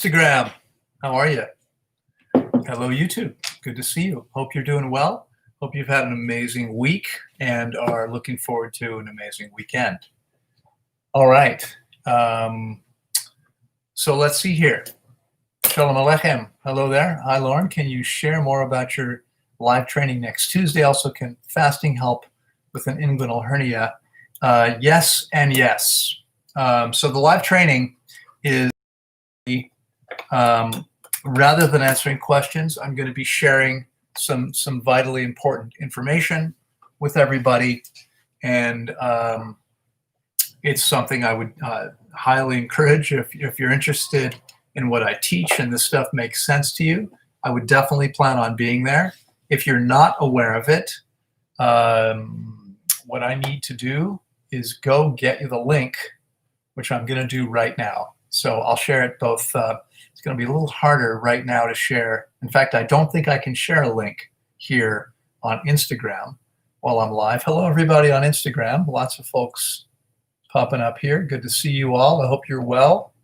Instagram, how are you? Hello, YouTube. Good to see you. Hope you're doing well. Hope you've had an amazing week and are looking forward to an amazing weekend. All right. So let's see here. Shalom Aleichem. Hello there. Hi, Loren. Can you share more about your live training next Tuesday? Also, can fasting help with an inguinal hernia? Yes and yes. So the live training is rather than answering questions, I'm going to be sharing some vitally important information with everybody, and it's something I would highly encourage if you're interested in what I teach and this stuff makes sense to you. I would definitely plan on being there. If you're not aware of it, what I need to do is go get you the link, which I'm going to do right now. So I'll share it both. It's going to be a little harder right now to share. In fact, I don't think I can share a link here on Instagram while I'm live. Hello, everybody on Instagram. Lots of folks popping up here. Good to see you all. I hope you're well.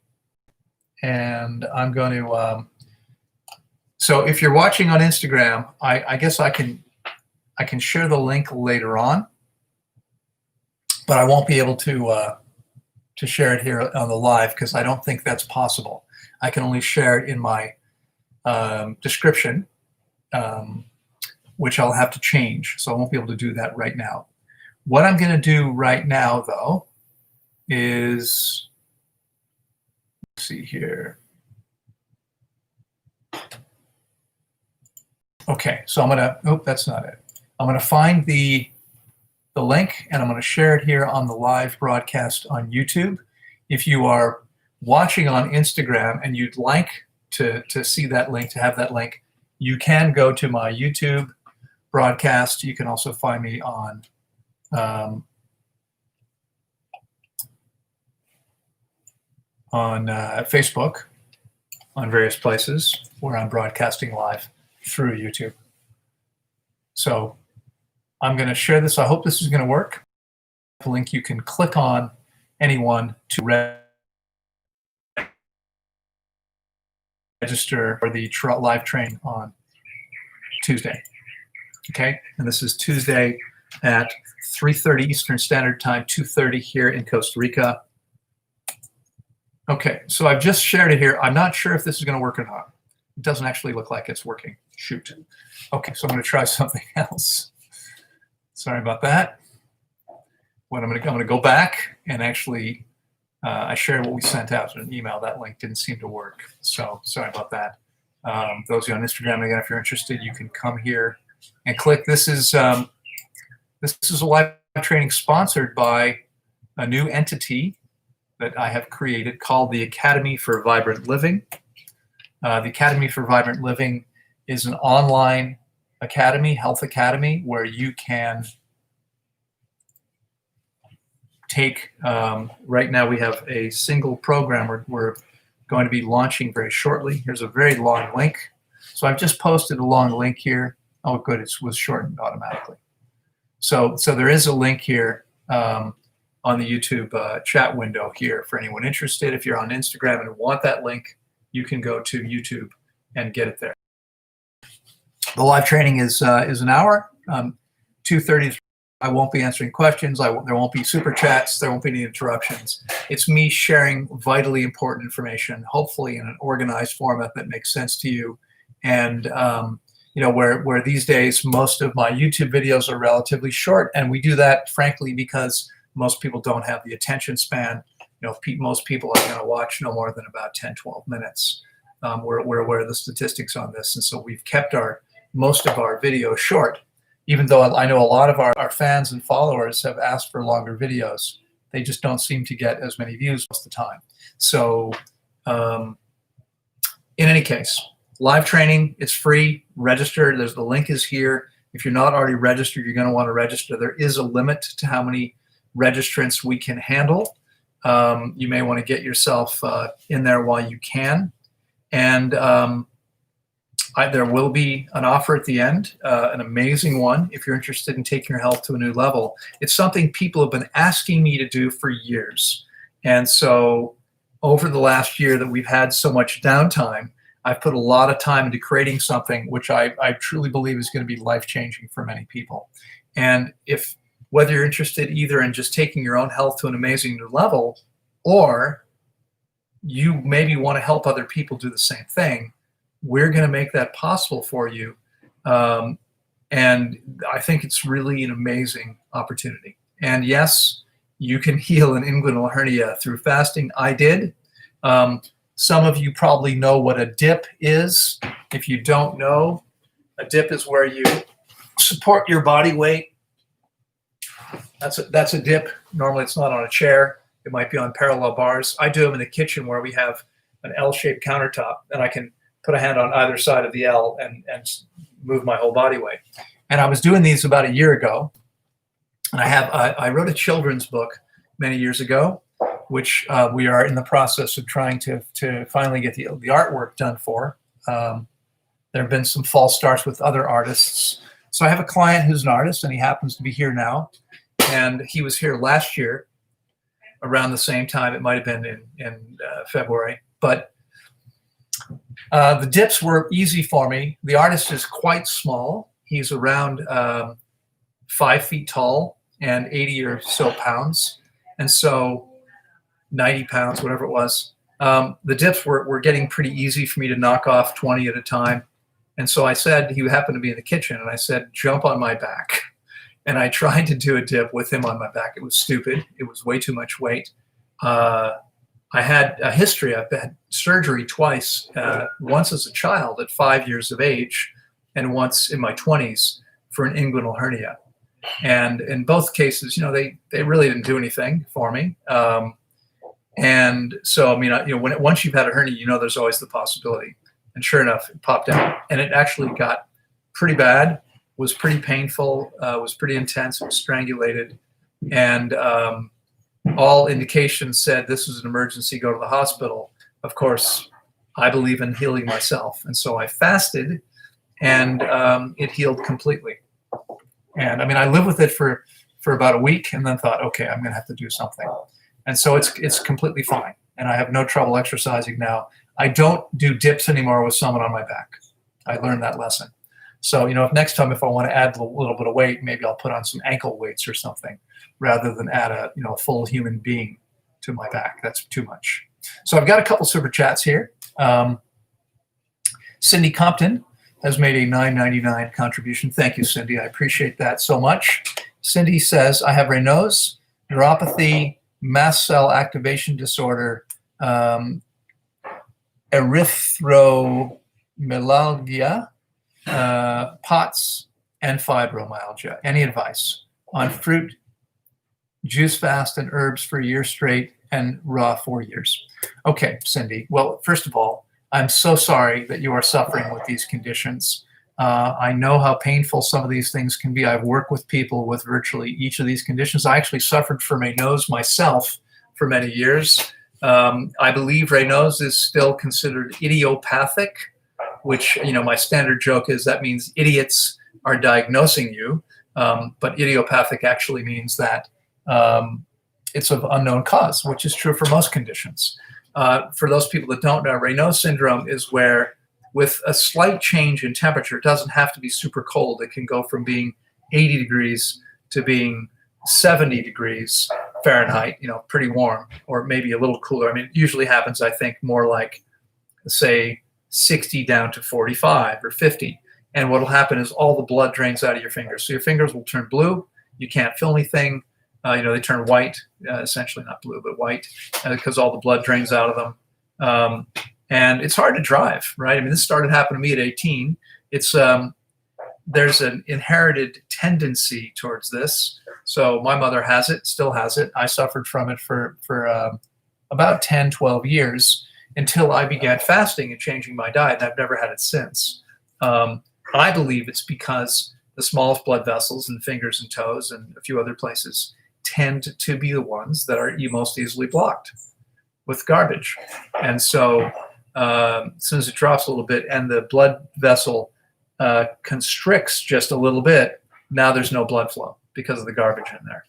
And I'm going to, so if you're watching on Instagram, I guess I can share the link later on, but I won't be able to share it here on the live because I don't think that's possible. I can only share it in my description, which I'll have to change. So I won't be able to do that right now. What I'm going to do right now, though, is, let's see here. Okay, so I'm going to, oh, that's not it. I'm going to find the link, and I'm going to share it here on the live broadcast on YouTube. If you are watching on Instagram and you'd like to see that link, to have that link, you can go to my YouTube broadcast. You can also find me on Facebook, on various places where I'm broadcasting live through YouTube. So I'm going to share this. I hope this is going to work. The link, you can click on anyone to register for the live training on Tuesday. Okay, and this is Tuesday at 3:30 Eastern Standard Time, 2:30 here in Costa Rica. Okay, so I've just shared it here. I'm not sure if this is going to work or not. It doesn't actually look like it's working. Shoot. Okay, so I'm going to try something else. Sorry about that. What I'm going to go back and actually I shared what we sent out in an email. That link didn't seem to work, so sorry about that. Those of you on Instagram, again, if you're interested, you can come here and click. This is a live training sponsored by a new entity that I have created called the Academy for Vibrant Living. The Academy for Vibrant Living is an online academy, health academy, where you can take, right now we have a single program we're going to be launching very shortly. Here's a very long link. So I've just posted a long link here. Oh, good, it was shortened automatically. So there is a link here on the YouTube chat window here for anyone interested. If you're on Instagram and want that link, you can go to YouTube and get it there. The live training is an hour, 2:30. I won't be answering questions. There won't be super chats. There won't be any interruptions. It's me sharing vitally important information, hopefully in an organized format that makes sense to you. And you know, where these days most of my YouTube videos are relatively short, and we do that frankly because most people don't have the attention span. You know, most people are going to watch no more than about 10, 12 minutes. We're aware of the statistics on this, and so we've kept most of our videos short. Even though I know a lot of our fans and followers have asked for longer videos, they just don't seem to get as many views most of the time. So in any case, live training, it's free. Register. The link is here. If you're not already registered, you're going to want to register. There is a limit to how many registrants we can handle. You may want to get yourself in there while you can. And there will be an offer at the end, an amazing one, if you're interested in taking your health to a new level. It's something people have been asking me to do for years. And so over the last year that we've had so much downtime, I've put a lot of time into creating something which I truly believe is going to be life-changing for many people. And whether you're interested either in just taking your own health to an amazing new level, or you maybe want to help other people do the same thing, we're going to make that possible for you. And I think it's really an amazing opportunity. And yes, you can heal an inguinal hernia through fasting. I did. Some of you probably know what a dip is. If you don't know, a dip is where you support your body weight. That's a dip. Normally it's not on a chair. It might be on parallel bars. I do them in the kitchen where we have an L-shaped countertop, and I can put a hand on either side of the L and move my whole body weight. And I was doing these about a year ago. And I wrote a children's book many years ago, which we are in the process of trying to finally get the artwork done for. There have been some false starts with other artists. So I have a client who's an artist, and he happens to be here now. And he was here last year around the same time. It might have been in February. But the dips were easy for me. The artist is quite small. He's around 5 feet tall and 80 or so pounds. And so 90 pounds, whatever it was. The dips were getting pretty easy for me to knock off 20 at a time. And so I said, he happened to be in the kitchen, and I said, jump on my back. And I tried to do a dip with him on my back. It was stupid. It was way too much weight. I had a history. I've had surgery twice, once as a child at 5 years of age, and once in my 20s for an inguinal hernia. And in both cases, they really didn't do anything for me. And so, I mean, once you've had a hernia, there's always the possibility. And sure enough, it popped out, and it actually got pretty bad, was pretty painful, was pretty intense, it was strangulated. And all indications said this was an emergency, go to the hospital. Of course, I believe in healing myself. And so I fasted, and it healed completely. And I mean, I lived with it for about a week, and then thought, okay, I'm going to have to do something. And so it's completely fine. And I have no trouble exercising now. I don't do dips anymore with someone on my back. I learned that lesson. So, if next time, if I want to add a little bit of weight, maybe I'll put on some ankle weights or something rather than add a full human being to my back. That's too much. So I've got a couple super chats here. Cindy Compton has made a $9.99 contribution. Thank you, Cindy. I appreciate that so much. Cindy says, I have Reynolds, neuropathy, mast cell activation disorder, erythromelalgia, POTS, and fibromyalgia. Any advice on fruit, juice fast, and herbs for a year straight and raw 4 years? Okay, Cindy. Well, first of all, I'm so sorry that you are suffering with these conditions. I know how painful some of these things can be. I've worked with people with virtually each of these conditions. I actually suffered from Reynolds myself for many years. I believe Reynolds is still considered idiopathic, which, my standard joke is that means idiots are diagnosing you. But idiopathic actually means that it's of unknown cause, which is true for most conditions. For those people that don't know, Reynolds Syndrome is where, with a slight change in temperature, it doesn't have to be super cold. It can go from being 80 degrees to being 70 degrees Fahrenheit, pretty warm, or maybe a little cooler. I mean, it usually happens, I think, more like, say, 60 down to 45 or 50. And what will happen is all the blood drains out of your fingers. So your fingers will turn blue. You can't feel anything. They turn white, essentially not blue, but white, because all the blood drains out of them. And it's hard to drive, right? I mean, this started happening to me at 18. It's there's an inherited tendency towards this. So my mother has it, still has it. I suffered from it for about 10, 12 years until I began fasting and changing my diet. And I've never had it since. I believe it's because the smallest blood vessels in fingers and toes and a few other places tend to be the ones that are most easily blocked with garbage. And so as soon as it drops a little bit and the blood vessel constricts just a little bit, now there's no blood flow because of the garbage in there.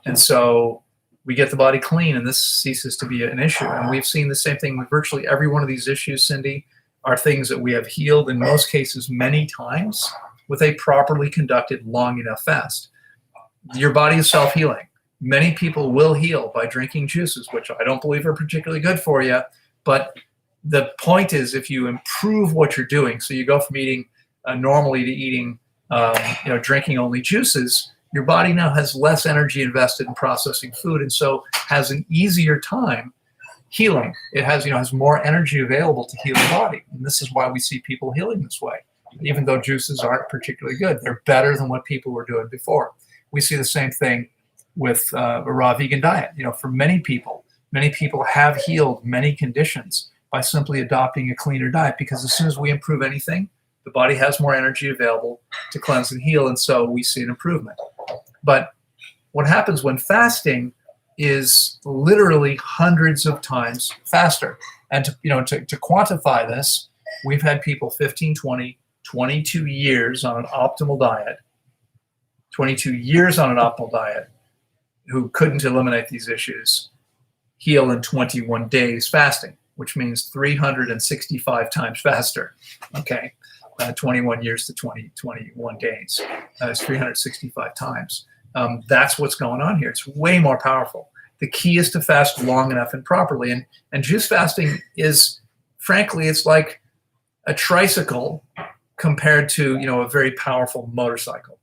And so we get the body clean, and this ceases to be an issue. And we've seen the same thing with virtually every one of these issues, Cindy, are things that we have healed in most cases many times with a properly conducted long enough fast. Your body is self-healing. Many people will heal by drinking juices, which I don't believe are particularly good for you. But the point is, if you improve what you're doing, so you go from eating normally to eating, drinking only juices, your body now has less energy invested in processing food, and so has an easier time healing. It has more energy available to heal the body, and this is why we see people healing this way. Even though juices aren't particularly good, they're better than what people were doing before. We see the same thing with a raw vegan diet. For many people have healed many conditions by simply adopting a cleaner diet, because as soon as we improve anything, the body has more energy available to cleanse and heal, and so we see an improvement. But what happens when fasting is literally hundreds of times faster. And to quantify this, we've had people 15, 20, 22 years on an optimal diet, 22 years on an optimal diet, who couldn't eliminate these issues, heal in 21 days fasting, which means 365 times faster. Okay, 21 years to 21 days. It's 365 times. That's what's going on here. It's way more powerful. The key is to fast long enough and properly. And juice fasting is, frankly, it's like a tricycle compared to a very powerful motorcycle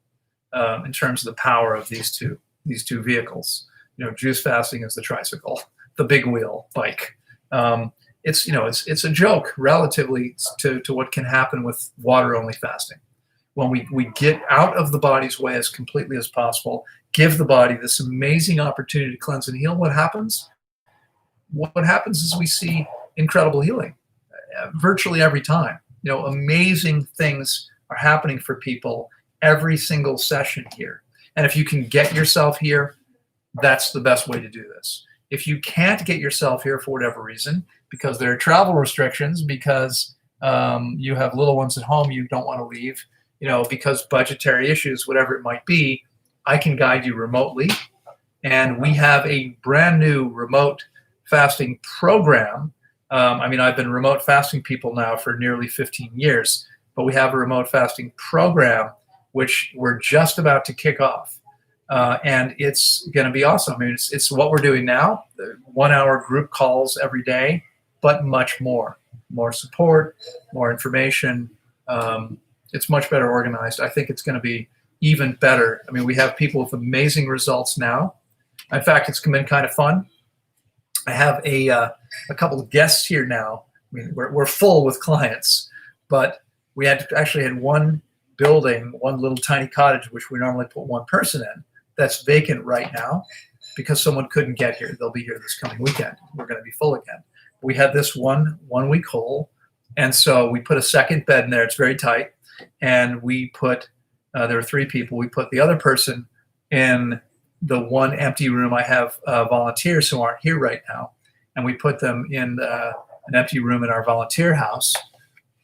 in terms of the power of these two vehicles. Juice fasting is the tricycle, the big wheel bike. It's a joke relatively to what can happen with water only fasting. When we get out of the body's way as completely as possible, give the body this amazing opportunity to cleanse and heal, what happens? What happens is we see incredible healing virtually every time. Amazing things are happening for people every single session here. And if you can get yourself here, that's the best way to do this. If you can't get yourself here for whatever reason, because there are travel restrictions, because you have little ones at home you don't want to leave, because budgetary issues, whatever it might be, I can guide you remotely. And we have a brand new remote fasting program. I've been remote fasting people now for nearly 15 years, but we have a remote fasting program which we're just about to kick off. And it's going to be awesome. It's what we're doing now, 1 hour group calls every day, but much more support, more information. It's much better organized. I think it's going to be even better. We have people with amazing results now. In fact, it's been kind of fun. I have a couple of guests here now. We're full with clients, but we actually had one building, one little tiny cottage, which we normally put one person in, that's vacant right now because someone couldn't get here. They'll be here this coming weekend. We're going to be full again. We had this one week hole, and so we put a second bed in there. It's very tight, and we put there were 3 people. We put the other person in the one empty room. I have volunteers who aren't here right now, and we put them in an empty room in our volunteer house.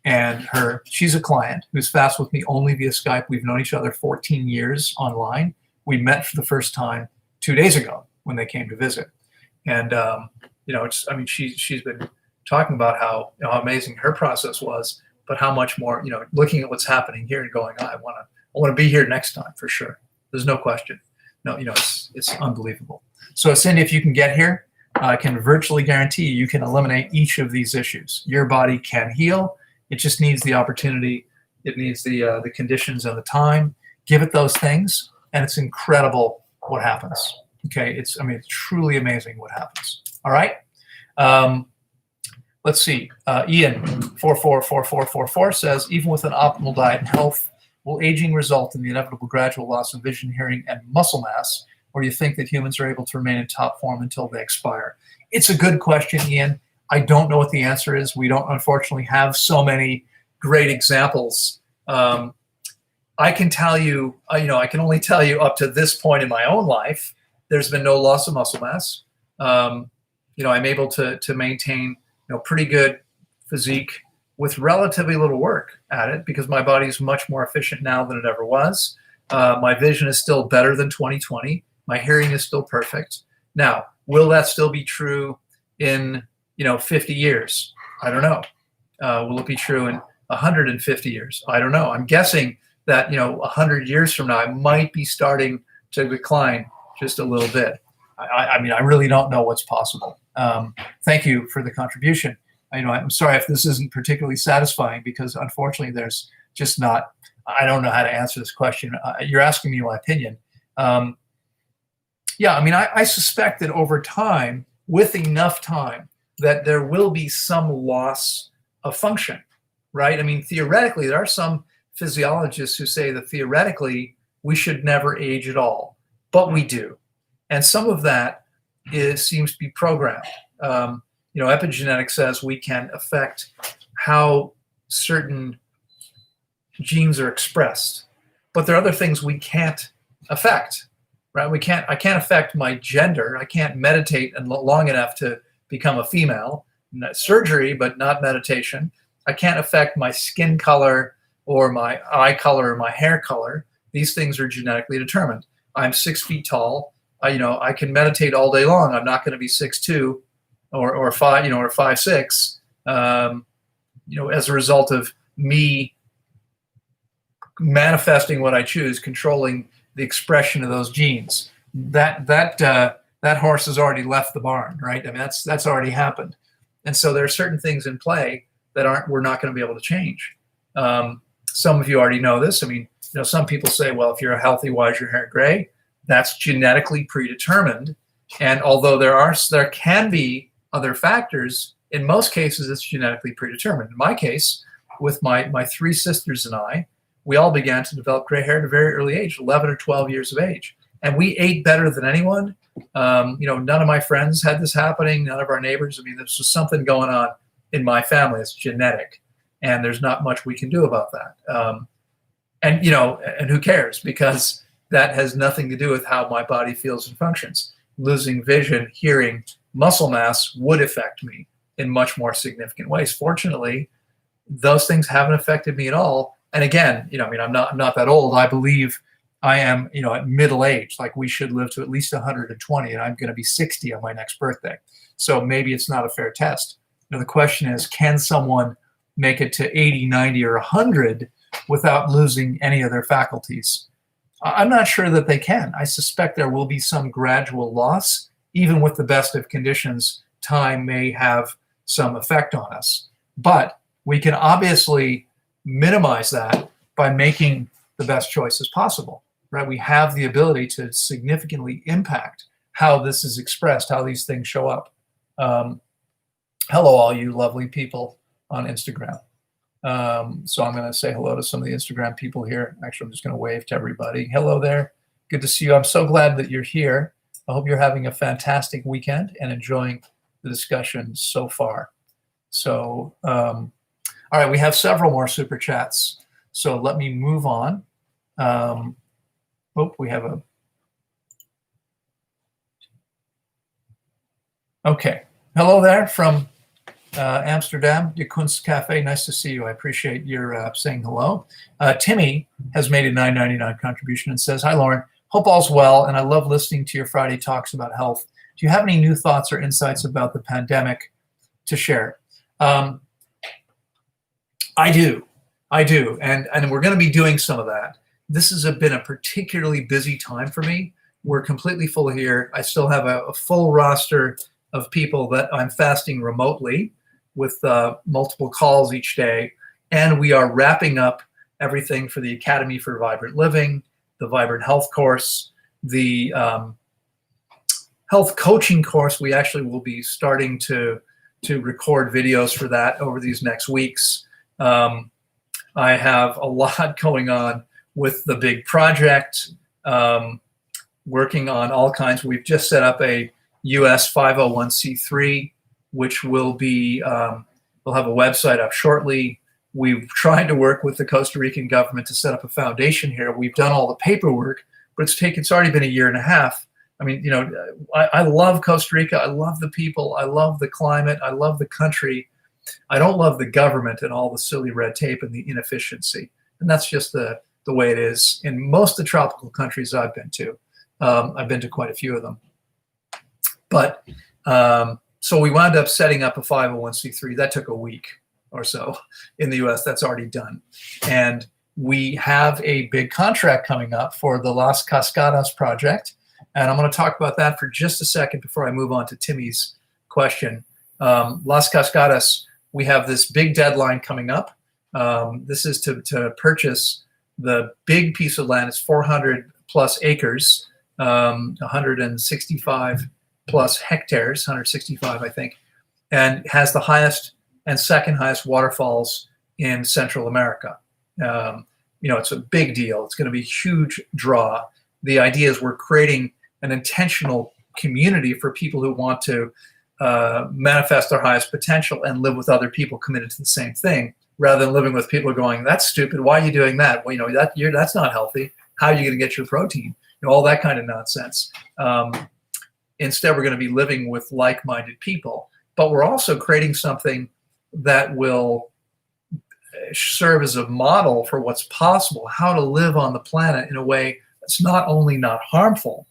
And she's a client who's fasted with me only via Skype. We've known each other 14 years online. We met for the first time 2 days ago when they came to visit. And, she's been talking about how amazing her process was, but how much more, looking at what's happening here and going, I want to be here next time for sure. There's no question. No, it's unbelievable. So Cindy, if you can get here, I can virtually guarantee you can eliminate each of these issues. Your body can heal. It just needs the opportunity. It needs the conditions and the time. Give it those things, and it's incredible what happens. Okay, it's truly amazing what happens. All right. Let's see. Ian 444444 says, even with an optimal diet and health, will aging result in the inevitable gradual loss of vision, hearing, and muscle mass, or do you think that humans are able to remain in top form until they expire? It's a good question, Ian. I don't know what the answer is. We don't, unfortunately, have so many great examples. I can tell you, I can only tell you up to this point in my own life, there's been no loss of muscle mass. I'm able to maintain, pretty good physique with relatively little work at it because my body is much more efficient now than it ever was. My vision is still better than 2020. My hearing is still perfect. Now, will that still be true in 50 years? I don't know. Will it be true in 150 years? I don't know. I'm guessing that 100 years from now, I might be starting to decline just a little bit. I mean, I really don't know what's possible. Thank you for the contribution. I'm sorry if this isn't particularly satisfying, because unfortunately there's just not, I don't know how to answer this question. You're asking me my opinion. Yeah, I mean, I suspect that over time, with enough time, that there will be some loss of function, right? I mean, theoretically, there are some physiologists who say that theoretically we should never age at all, but we do. And some of that seems to be programmed. Epigenetics says we can affect how certain genes are expressed, but there are other things we can't affect, right? I can't affect my gender. I can't meditate long enough to become a female. Surgery, but not meditation. I can't affect my skin color or my eye color or my hair color. These things are genetically determined. I'm 6 feet tall. I can meditate all day long. I'm not going to be 6'2" or 5, or 5'6", as a result of me manifesting what I choose, controlling the expression of those genes. That horse has already left the barn, right? I mean, that's already happened. And so there are certain things in play that we're not going to be able to change. Some of you already know this. I mean, some people say, well, if you're healthy, why is your hair gray? That's genetically predetermined. And although there can be other factors, in most cases, it's genetically predetermined. In my case, with my 3 sisters and I, we all began to develop gray hair at a very early age, 11 or 12 years of age. And we ate better than anyone. None of my friends had this happening, none of our neighbors. I mean, this was something going on in my family. It's genetic, and there's not much we can do about that. And who cares? Because that has nothing to do with how my body feels and functions. Losing vision, hearing, muscle mass would affect me in much more significant ways. Fortunately, those things haven't affected me at all. And again, I'm not that old. I believe I am, at middle age, like we should live to at least 120, and I'm going to be 60 on my next birthday. So maybe it's not a fair test. The question is, can someone make it to 80, 90, or 100 without losing any of their faculties? I'm not sure that they can. I suspect there will be some gradual loss. Even with the best of conditions, time may have some effect on us. But we can obviously minimize that by making the best choices possible, right? We have the ability to significantly impact how this is expressed, how these things show up. Hello, all you lovely people on Instagram. So I'm going to say hello to some of the Instagram people here. Actually, I'm just going to wave to everybody. Hello there. Good to see you. I'm so glad that you're here. I hope you're having a fantastic weekend and enjoying the discussion so far. So, all right, we have several more super chats. So let me move on. We have a. Okay. Hello there from Amsterdam, De Kunst Cafe. Nice to see you. I appreciate your saying hello. Timmy has made a $9.99 contribution and says, "Hi, Loren. Hope all's well, and I love listening to your Friday talks about health. Do you have any new thoughts or insights about the pandemic to share?" I do, and we're going to be doing some of that. This has been a particularly busy time for me. We're completely full here. I still have a full roster of people that I'm fasting remotely with multiple calls each day. And we are wrapping up everything for the Academy for Vibrant Living, the Vibrant Health course, the health coaching course. We actually will be starting to record videos for that over these next weeks. I have a lot going on with the big project, working on all kinds. We've just set up a US 501c3, which will be, we'll have a website up shortly. We've tried to work with the Costa Rican government to set up a foundation here. We've done all the paperwork, but it's already been a year and a half. I mean, I love Costa Rica. I love the people. I love the climate. I love the country. I don't love the government and all the silly red tape and the inefficiency. And that's just the way it is in most of the tropical countries I've been to. I've been to quite a few of them. But so we wound up setting up a 501c3. That took a week or so in the US. That's already done. And we have a big contract coming up for the Las Cascadas project. And I'm going to talk about that for just a second before I move on to Timmy's question. Las Cascadas, we have this big deadline coming up. This is to purchase the big piece of land. It's 400 plus acres, 165 plus hectares, 165, I think, and has the highest and second highest waterfalls in Central America. It's a big deal. It's going to be a huge draw. The idea is we're creating an intentional community for people who want to manifest their highest potential and live with other people committed to the same thing, rather than living with people going, that's stupid. Why are you doing that? Well, that's not healthy. How are you going to get your protein? All that kind of nonsense. Instead, we're going to be living with like-minded people, but we're also creating something that will serve as a model for what's possible, how to live on the planet in a way that's not only not harmful,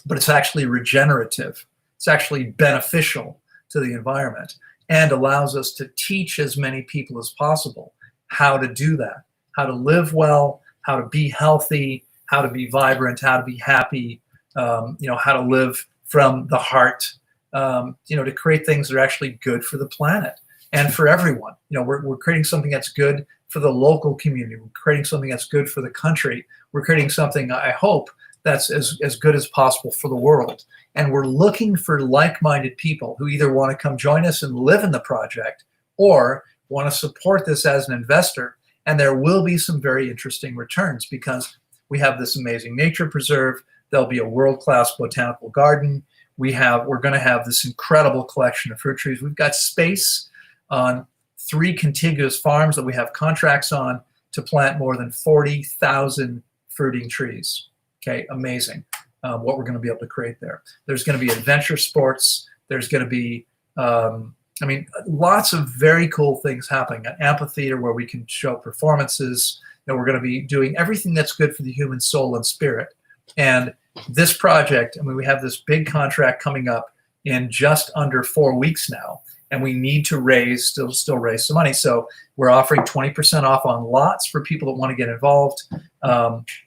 but it's actually regenerative. It's actually beneficial to the environment and allows us to teach as many people as possible how to do that, how to live well, how to be healthy, how to be vibrant, how to be happy, how to live from the heart, to create things that are actually good for the planet and for everyone. We're creating something that's good for the local community. We're creating something that's good for the country. We're creating something, I hope, that's as good as possible for the world. And we're looking for like-minded people who either want to come join us and live in the project or want to support this as an investor. And there will be some very interesting returns because we have this amazing nature preserve. There'll be a world-class botanical garden. We're going to have this incredible collection of fruit trees. We've got space on 3 contiguous farms that we have contracts on to plant more than 40,000 fruiting trees. Okay, amazing what we're going to be able to create there. There's going to be adventure sports. There's going to be, lots of very cool things happening. An amphitheater where we can show performances. We're going to be doing everything that's good for the human soul and spirit. And this project, we have this big contract coming up in just under 4 weeks now, and we need to still raise some money. So we're offering 20% off on lots for people that want to get involved.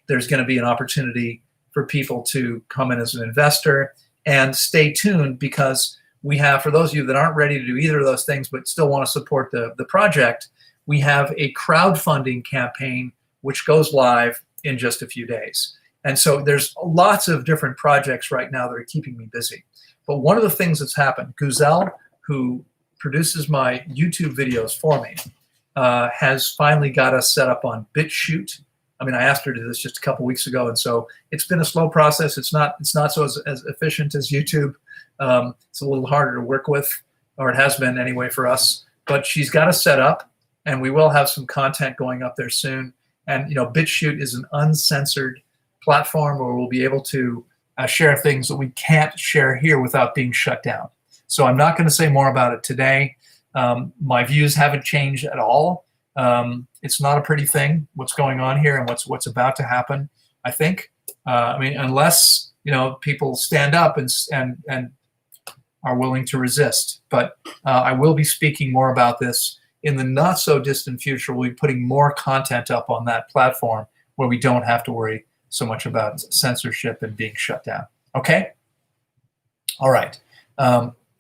There's going to be an opportunity for people to come in as an investor, and stay tuned because we have, for those of you that aren't ready to do either of those things but still want to support the project, we have a crowdfunding campaign which goes live in just a few days. And so there's lots of different projects right now that are keeping me busy. But one of the things that's happened, Guzelle, who produces my YouTube videos for me, has finally got us set up on BitChute. I asked her to do this just a couple weeks ago, and so it's been a slow process. It's not so as efficient as YouTube. It's a little harder to work with, or it has been anyway for us. But she's got us set up, and we will have some content going up there soon. And BitChute is an uncensored platform where we'll be able to share things that we can't share here without being shut down. So I'm not going to say more about it today. My views haven't changed at all. It's not a pretty thing what's going on here and what's about to happen, I think. Unless people stand up and are willing to resist. But I will be speaking more about this in the not so distant future. We'll be putting more content up on that platform where we don't have to worry so much about censorship and being shut down. Okay? All right.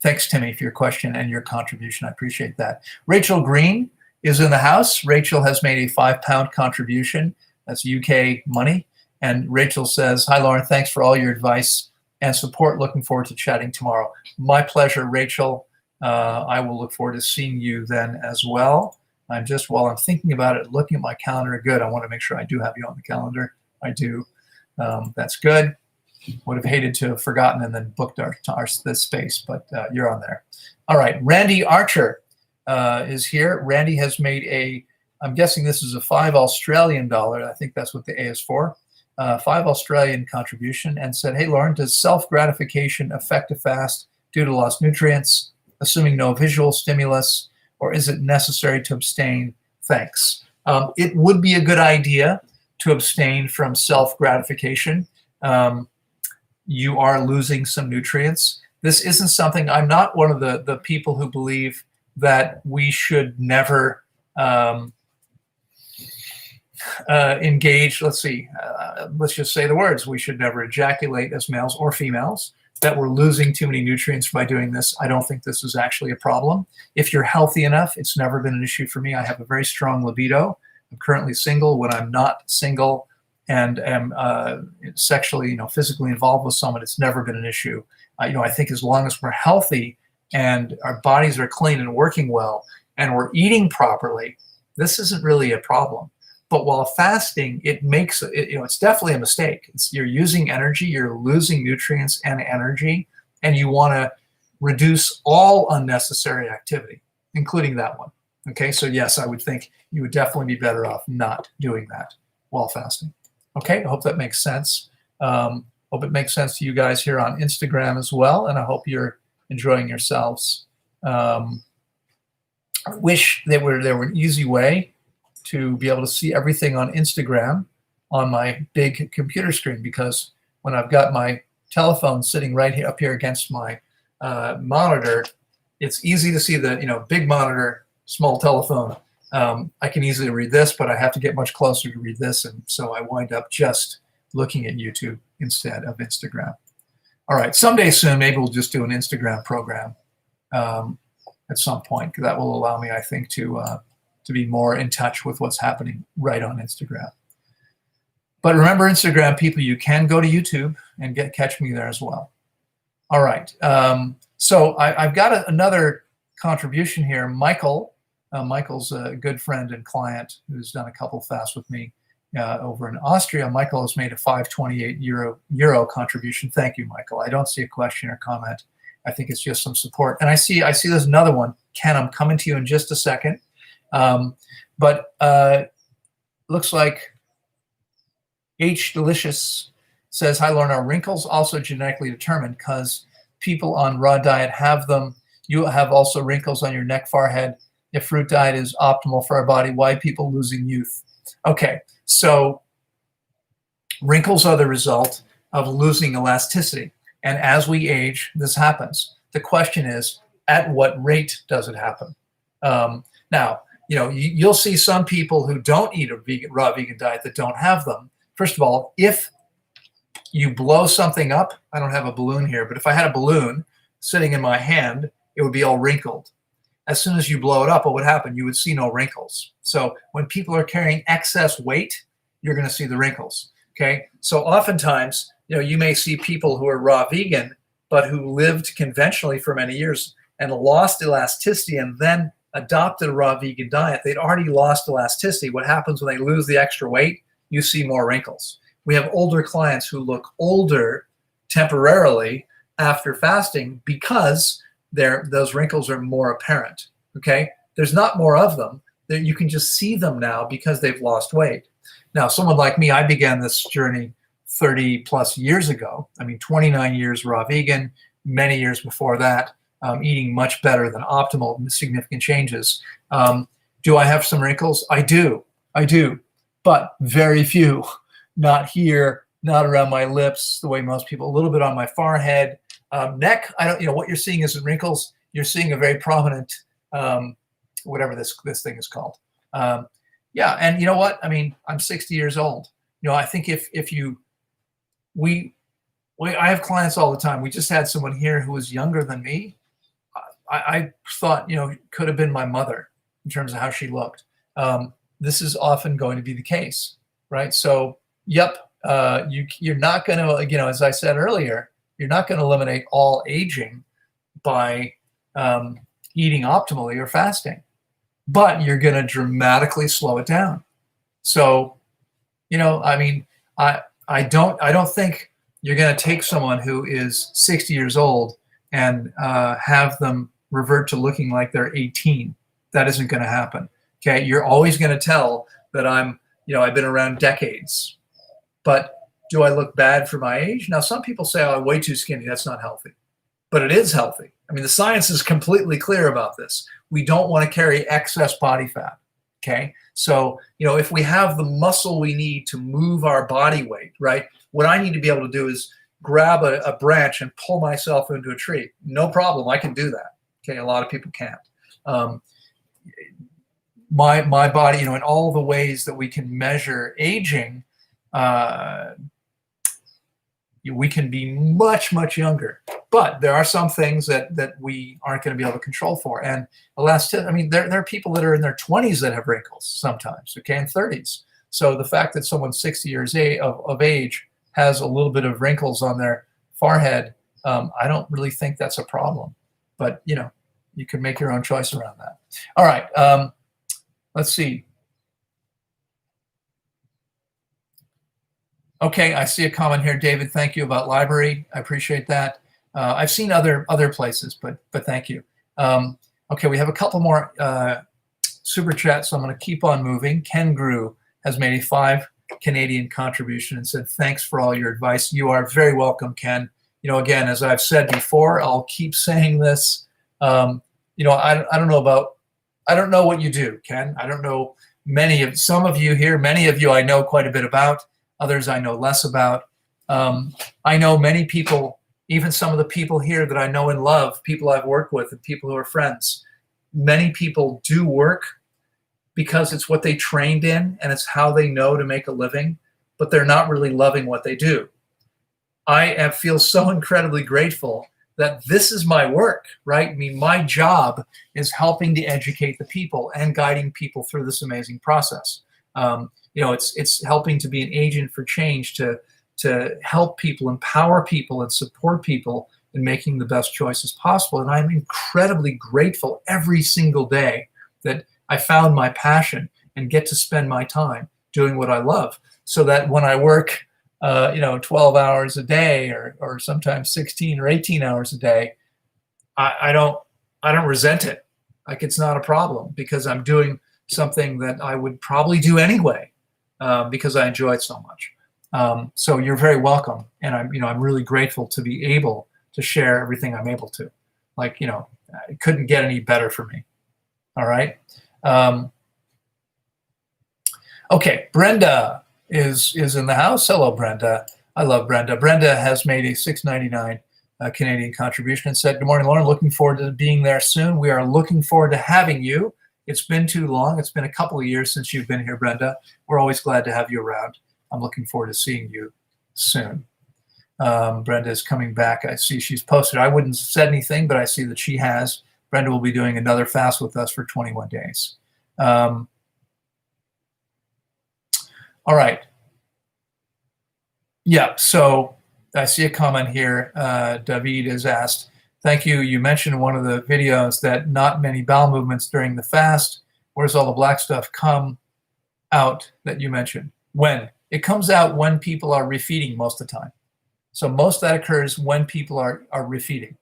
Thanks, Timmy, for your question and your contribution. I appreciate that. Rachel Green is in the house. Rachel has made a £5 contribution. That's UK money. And Rachel says, "Hi, Loren. Thanks for all your advice and support. Looking forward to chatting tomorrow." My pleasure, Rachel. I will look forward to seeing you then as well. While I'm thinking about it, looking at my calendar, good. I want to make sure I do have you on the calendar. I do. That's good. Would have hated to have forgotten and then booked this space, but you're on there. All right. Randy Archer is here. Randy has made I'm guessing this is a $5 Australian. I think that's what the A is for. 5 Australian contribution, and said, "Hey, Loren, does self-gratification affect a fast due to lost nutrients, assuming no visual stimulus, or is it necessary to abstain? Thanks." It would be a good idea to abstain from self-gratification. You are losing some nutrients. This isn't something, I'm not one of the people who believe that we should never engage, let's just say the words, we should never ejaculate as males or females, that we're losing too many nutrients by doing this. I don't think this is actually a problem. If you're healthy enough, it's never been an issue for me. I have a very strong libido. I'm currently single. When I'm not single and am sexually, physically involved with someone, it's never been an issue. I think as long as we're healthy and our bodies are clean and working well and we're eating properly, this isn't really a problem. But while fasting, it makes it's definitely a mistake. You're using energy, you're losing nutrients and energy, and you want to reduce all unnecessary activity, including that one. Okay, so yes, I would think you would definitely be better off not doing that while fasting. Okay, I hope that makes sense. Hope it makes sense to you guys here on Instagram as well, and I hope you're enjoying yourselves. I wish there were an easy way to be able to see everything on Instagram on my big computer screen, because when I've got my telephone sitting right here up here against my monitor, it's easy to see the big monitor, small telephone. I can easily read this, but I have to get much closer to read this, and so I wind up just looking at YouTube instead of Instagram. All right, someday soon, maybe we'll just do an Instagram program at some point, because that will allow me, I think, to be more in touch with what's happening right on Instagram. But remember, Instagram people, you can go to YouTube and catch me there as well. All right, so I've got another contribution here. Michael's a good friend and client who's done a couple fasts with me over in Austria. Michael has made a 528 euro contribution. Thank you, Michael. I don't see a question or comment. I think it's just some support. And I see there's another one. Ken, I'm coming to you in just a second. Looks like H Delicious says, hi, Loren, are wrinkles also genetically determined? Because people on raw diet have them. You have also wrinkles on your neck, forehead. If fruit diet is optimal for our body, why people losing youth? Okay, so wrinkles are the result of losing elasticity. And as we age, this happens. The question is, at what rate does it happen? Now, you'll see some people who don't eat a raw vegan diet that don't have them. First of all, if you blow something up, I don't have a balloon here, but if I had a balloon sitting in my hand, it would be all wrinkled. As soon as you blow it up, what would happen? You would see no wrinkles. So when people are carrying excess weight, you're going to see the wrinkles. Okay. So oftentimes, you may see people who are raw vegan, but who lived conventionally for many years and lost elasticity and then adopted a raw vegan diet. They'd already lost elasticity. What happens when they lose the extra weight? You see more wrinkles. We have older clients who look older temporarily after fasting because those wrinkles are more apparent. Okay, there's not more of them. You can just see them now because they've lost weight. Now, someone like me, I began this journey 30 plus years ago. 29 years raw vegan, many years before that, eating much better than optimal, significant changes. Do I have some wrinkles? I do, but very few. Not here, not around my lips, the way most people, a little bit on my forehead. Neck, what you're seeing isn't wrinkles. You're seeing a very prominent, whatever this thing is called. Yeah, and you know what? I'm 60 years old. I think I have clients all the time. We just had someone here who was younger than me. I thought, could have been my mother in terms of how she looked. This is often going to be the case, right? So, yep, you're not going to, as I said earlier, you're not going to eliminate all aging by eating optimally or fasting, but you're going to dramatically slow it down. So, I don't think you're going to take someone who is 60 years old and have them revert to looking like they're 18. That isn't going to happen. Okay, you're always going to tell that I've been around decades, but do I look bad for my age? Now, some people say, oh, I'm way too skinny. That's not healthy. But it is healthy. The science is completely clear about this. We don't want to carry excess body fat. Okay? So, if we have the muscle we need to move our body weight, right? What I need to be able to do is, grab a branch and pull myself into a tree. No problem. I can do that. Okay. A lot of people can't. My body, in all the ways that we can measure aging, we can be much, much younger. But there are some things that we aren't going to be able to control for. And there are people that are in their 20s that have wrinkles sometimes, okay, and 30s. So the fact that someone 60 years of age has a little bit of wrinkles on their forehead, I don't really think that's a problem. But, you can make your own choice around that. All right, let's see. Okay, I see a comment here, David. Thank you about library. I appreciate that. I've seen other places, but thank you. Okay, we have a couple more super chats, so I'm going to keep on moving. Ken Grew has made a $5 Canadian contribution and said, "Thanks for all your advice." You are very welcome, Ken. Again, as I've said before, I'll keep saying this. I don't know what you do, Ken. I don't know some of you here. Many of you I know quite a bit about. Others I know less about. I know many people, even some of the people here that I know and love, people I've worked with and people who are friends. Many people do work because it's what they trained in and it's how they know to make a living, but they're not really loving what they do. I feel so incredibly grateful that this is my work, right? I mean, my job is helping to educate the people and guiding people through this amazing process. It's helping to be an agent for change, to help people, empower people, and support people in making the best choices possible. And I'm incredibly grateful every single day that I found my passion and get to spend my time doing what I love, so that when I work 12 hours a day or sometimes 16 or 18 hours a day, I don't resent it. Like, it's not a problem because I'm doing something that I would probably do anyway, because I enjoy it so much. So you're very welcome, and I'm really grateful to be able to share everything I'm able to. It couldn't get any better for me. All right. Okay, Brenda is in the house. Hello, Brenda. I love Brenda. Brenda has made a $6.99 Canadian contribution and said, "Good morning, Loren. Looking forward to being there soon. We are looking forward to having you. It's been too long. It's been a couple of years since you've been here, Brenda. We're always glad to have you around. I'm looking forward to seeing you soon." Brenda is coming back. I see she's posted. I wouldn't have said anything, but I see that she has. Brenda will be doing another fast with us for 21 days. All right. Yeah, so I see a comment here. David has asked, "Thank you. You mentioned in one of the videos that not many bowel movements during the fast. Where does all the black stuff come out that you mentioned?" When? It comes out when people are refeeding most of the time. So most of that occurs when people are refeeding.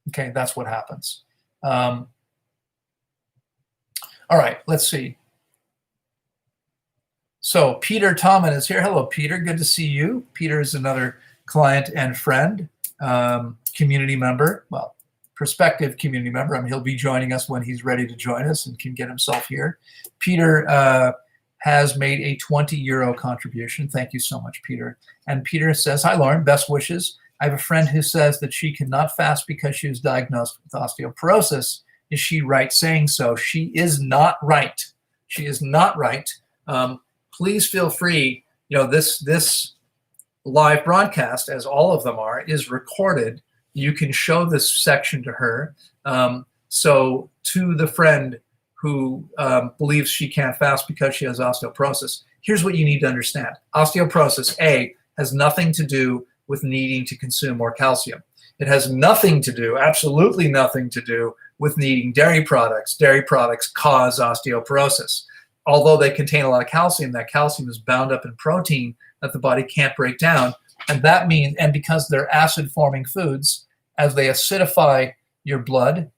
Okay, that's what happens. All right, let's see. So Peter Tommen is here. Hello, Peter. Good to see you. Peter is another client and friend, community member, well, prospective community member. He'll be joining us when he's ready to join us and can get himself here. Peter has made a €20 contribution. Thank you so much, Peter. And Peter says, "Hi, Loren. Best wishes. I have a friend who says that she cannot fast because she was diagnosed with osteoporosis. Is she right saying so?" She is not right. She is not right. Please feel free. This live broadcast, as all of them are, is recorded. You can show this section to her. So to the friend who believes she can't fast because she has osteoporosis, here's what you need to understand. Osteoporosis, A, has nothing to do with needing to consume more calcium. It has nothing to do, absolutely nothing to do, with needing dairy products. Dairy products cause osteoporosis. Although they contain a lot of calcium, that calcium is bound up in protein that the body can't break down. And that means, and because they're acid-forming foods, as they acidify your blood,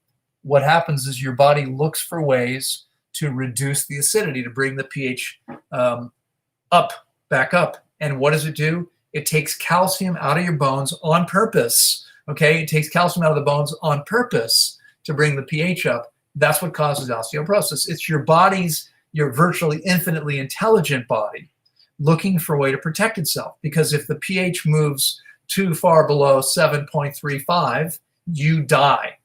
what happens is your body looks for ways to reduce the acidity, to bring the pH back up. And what does it do? It takes calcium out of your bones on purpose. Okay, it takes calcium out of the bones on purpose to bring the pH up. That's what causes osteoporosis. It's your body's, your virtually infinitely intelligent body, looking for a way to protect itself. Because if the pH moves too far below 7.35, you die.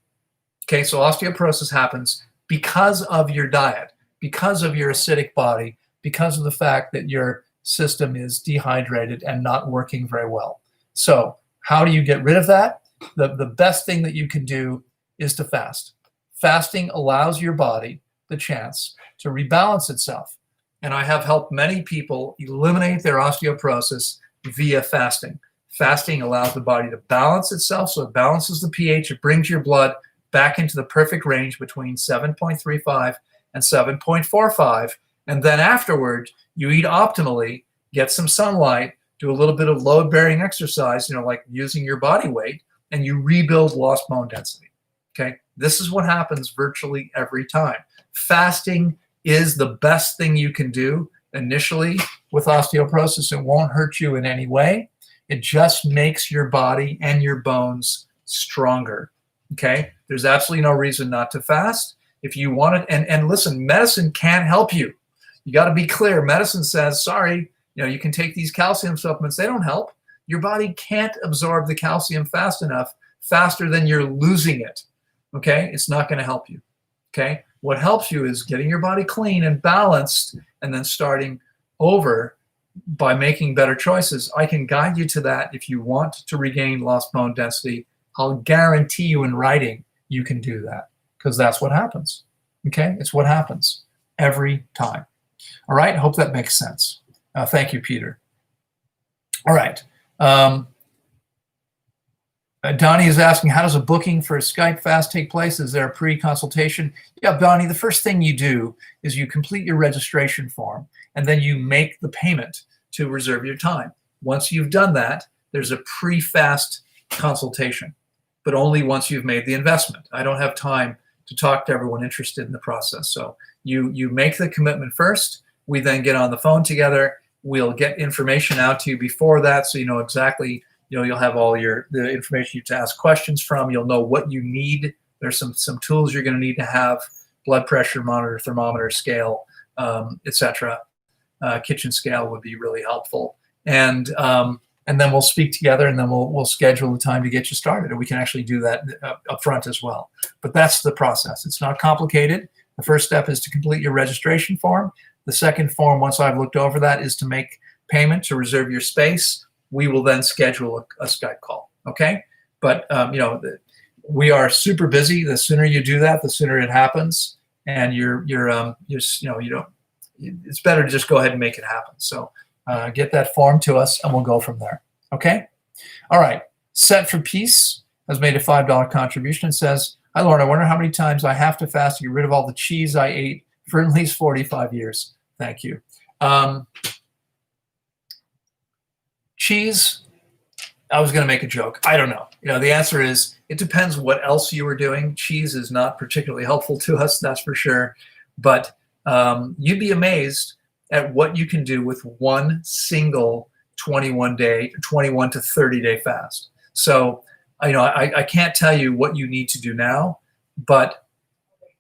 Okay, so osteoporosis happens because of your diet, because of your acidic body, because of the fact that your system is dehydrated and not working very well. So how do you get rid of that? The best thing that you can do is to fast. Fasting allows your body the chance to rebalance itself. And I have helped many people eliminate their osteoporosis via fasting. Fasting allows the body to balance itself, so it balances the pH. It brings your blood back into the perfect range between 7.35 and 7.45. And then afterward, you eat optimally, get some sunlight, do a little bit of load-bearing exercise, like using your body weight, and you rebuild lost bone density. Okay, this is what happens virtually every time. Fasting is the best thing you can do initially with osteoporosis. It won't hurt you in any way. It just makes your body and your bones stronger. Okay, there's absolutely no reason not to fast. If you want it, and listen, medicine can't help you. You got to be clear. Medicine says, sorry, you can take these calcium supplements. They don't help. Your body can't absorb the calcium fast enough, faster than you're losing it. Okay, it's not going to help you. Okay, what helps you is getting your body clean and balanced, and then starting over by making better choices. I can guide you to that if you want to regain lost bone density. I'll guarantee you in writing you can do that, because that's what happens. Okay, it's what happens every time. All right, I hope that makes sense. Thank you, Peter. All right. Donnie is asking, how does a booking for a Skype fast take place? Is there a pre-consultation? Yeah, Donnie, the first thing you do is you complete your registration form, and then you make the payment to reserve your time. Once you've done that, there's a pre-fast consultation, but only once you've made the investment. I don't have time to talk to everyone interested in the process. So you make the commitment first. We then get on the phone together. We'll get information out to you before that, so you know exactly. You'll have all the information you to ask questions from. You'll know what you need. There's some tools you're going to need to have: blood pressure monitor, thermometer, scale, etc. Kitchen scale would be really helpful. And then we'll speak together, and then we'll schedule the time to get you started. And we can actually do that up front as well. But that's the process. It's not complicated. The first step is to complete your registration form. The second form, once I've looked over that, is to make payment to reserve your space. We will then schedule a Skype call. Okay, but we are super busy. The sooner you do that, the sooner it happens, and it's better to just go ahead and make it happen. So get that form to us, and we'll go from there. Okay. All right. Set for Peace has made a $5 contribution and says, "Hi, Loren. I wonder how many times I have to fast to get rid of all the cheese I ate for at least 45 years. Thank you." Cheese, I was going to make a joke. I don't know. The answer is it depends what else you were doing. Cheese is not particularly helpful to us, that's for sure. But you'd be amazed at what you can do with one single 21 to 30-day fast. So, I can't tell you what you need to do now, but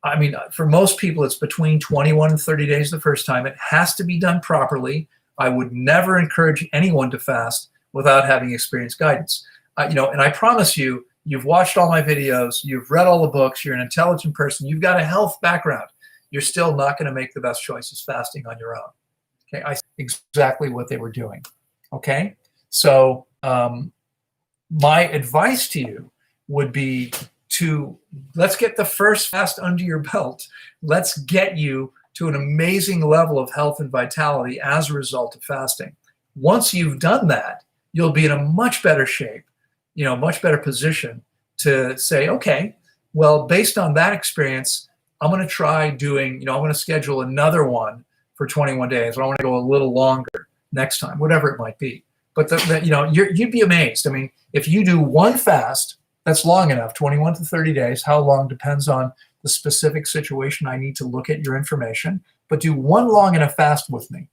I mean, for most people, it's between 21 and 30 days the first time. It has to be done properly. I would never encourage anyone to fast without having experienced guidance. And I promise you, you've watched all my videos, you've read all the books, you're an intelligent person, you've got a health background. You're still not going to make the best choices fasting on your own. Okay, I see exactly what they were doing. Okay, so my advice to you would be let's get the first fast under your belt. Let's get you to an amazing level of health and vitality as a result of fasting. Once you've done that, you'll be in a much better shape, much better position to say, okay, well, based on that experience, I'm going to try doing, I'm going to schedule another one for 21 days, or I want to go a little longer next time, whatever it might be. But you'd be amazed. I mean, if you do one fast, that's long enough, 21 to 30 days. How long depends on the specific situation. I need to look at your information, but do one long enough fast with me,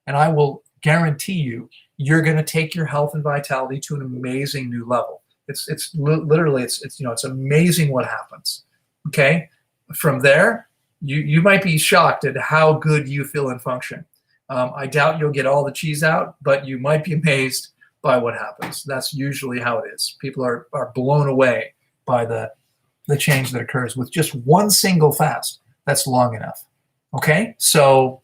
and I will guarantee you're going to take your health and vitality to an amazing new level. It's literally it's amazing what happens. Okay, from there you might be shocked at how good you feel and function. I doubt you'll get all the cheese out, but you might be amazed by what happens. That's usually how it is. People are blown away by the change that occurs with just one single fast. That's long enough. Okay, so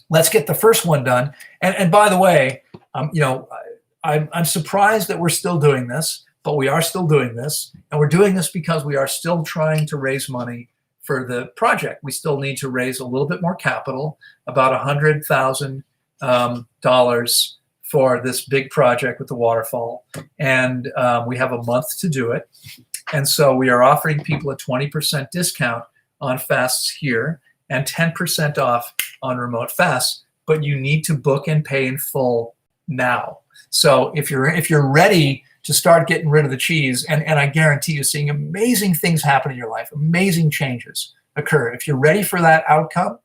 let's get the first one done. And by the way, I'm surprised that we're still doing this, but we are still doing this, and we're doing this because we are still trying to raise money for the project. We still need to raise a little bit more capital, about $100,000 for this big project with the waterfall, and we have a month to do it. And so we are offering people a 20% discount on fasts here and 10% off on remote fasts, but you need to book and pay in full now. So if you're ready to start getting rid of the cheese, and I guarantee you seeing amazing things happen in your life, amazing changes occur. If you're ready for that outcome,